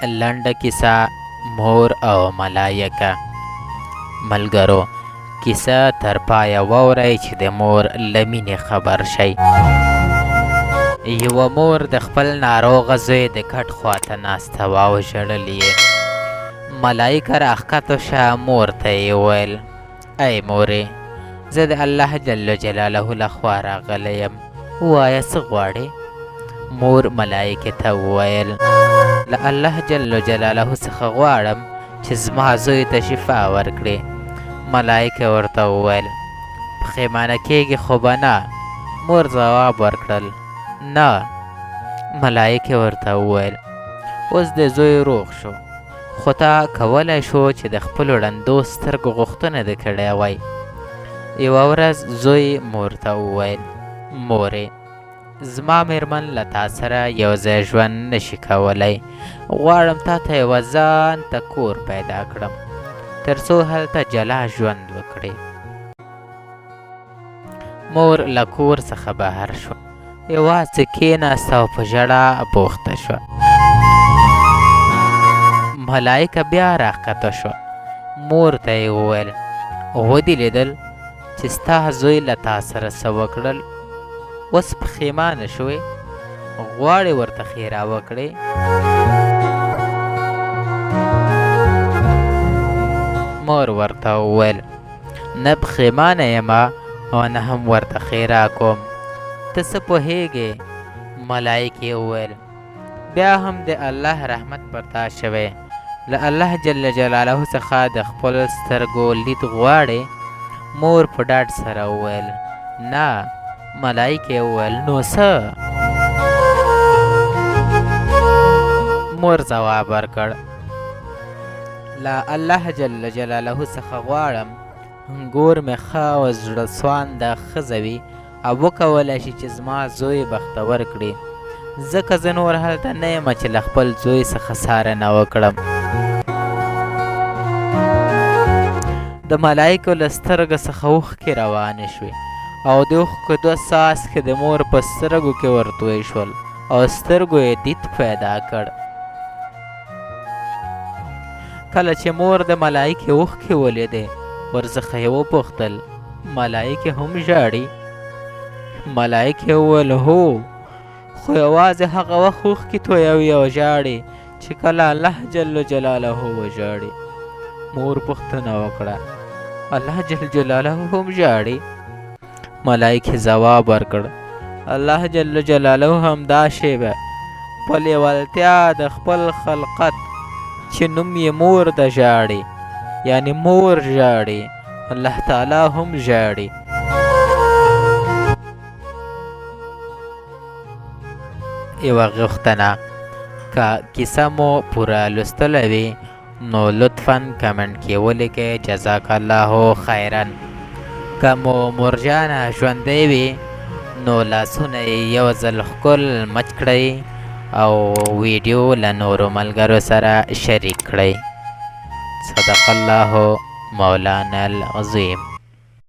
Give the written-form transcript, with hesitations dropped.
لنډه کیسه مور او ملایکه. ملګرو، کیسه تر پایه واورئ چې د مور له مینې خبر شئ. یوه مور د خپل ناروغه زوی د کټ خواته ناسته وه او ژړل یې. ملایکه راښکته شه، مور ته یې وویل: ای مورې، زه د الله جل جلاله له خوا راغلی یم، ووایه څه غواړې؟ مور ملایکې ته وویل: له الله جل جلاله څخه غواړم چې زما زوی ته شفا ورکړي. ملایکې ورته وویل: پښیمانه کېږي خو به نه. مور ځواب ورکړل: نه. ملایکې ورته وویل: اوس د زوی روغ شو، خو تا کولی شو چې د خپلو ړندو سترګو غوښتنه دې کړی وای. یوه ورځ زوی مور ته وویل: مورې، زما میرمن له تا سره یو ځای ژوند نشي کولی. غواړم تا ته یوه ځان ته کور پیدا کړم تر څو هلته جلا ژوند وکړې. مور له کور څخه بهر شوه، یوازې کېناسته او په ژړا بوخته شوه. ملایکه بیا راښکته شوه. مور ته یې وویل: ودې لیدل چې ستا زوی له تا سره څه وکړل؟ اوس پښیمانه شوې؟ غواړې ورته ښېرا وکړې؟ مور ورته وویل: نه پښیمانه یمه او نه هم ورته ښېرا کوم. ته څه پوهېږې؟ ملایکې وویل: بیا هم د الله رحمت پر تا شوی. له الله جل جلاله څخه د خپلو سترګو لید غواړې؟ مور په ډاډ سره وویل: نه. ملایکې وویل: نو څه؟ مور ځواب ورکړ: له الله جل جلاله څخه غواړم ګور مې ښه او زړه سوانده ښځه وي او وکولی شي چې زما زوی بختور کړي، ځکه زه نور هلته نه یم چې له خپل زوی څخه څارنه وکړم. د ملایکو له سترګو څخه اوښکې روانې شوې او د اوښکو 2 څاڅکي د مور په سترګو کې ورتوی شول او سترګو یې دید پیدا کړ. کله چې مور د ملایکې اوښکې ولیدې، ورڅخه یې وپوښتل: ملایکې هم ژاړي؟ ملایکې وویل: هو، خو یوازې هغه وخت اوښکې تویوي او ژاړي چې کله الله جل جلاله وژاړي. مور پوښتنه وکړه: الله جل جلاله هم ژاړي؟ ملایکې ځواب ورکړ: الله جل جلاله همدا شیبه په لیوالتیا د خپل خلقت چې نوم یې مور ده ژاړي، یعنی مور ژاړي، الله تعالی هم ژاړي. یوه غوښتنه: که کیسه مو پوره لوستلی وي نو لطفاً کمنټ کې ولیکئ جزاک الله خیرا. که مو مورجانه ژوندی وي نو لاسونه یې یو ځل ښکل مچ کړئ او ویډیو له نورو ملګرو سره شریک کړئ. صدق الله مولانا العظیم.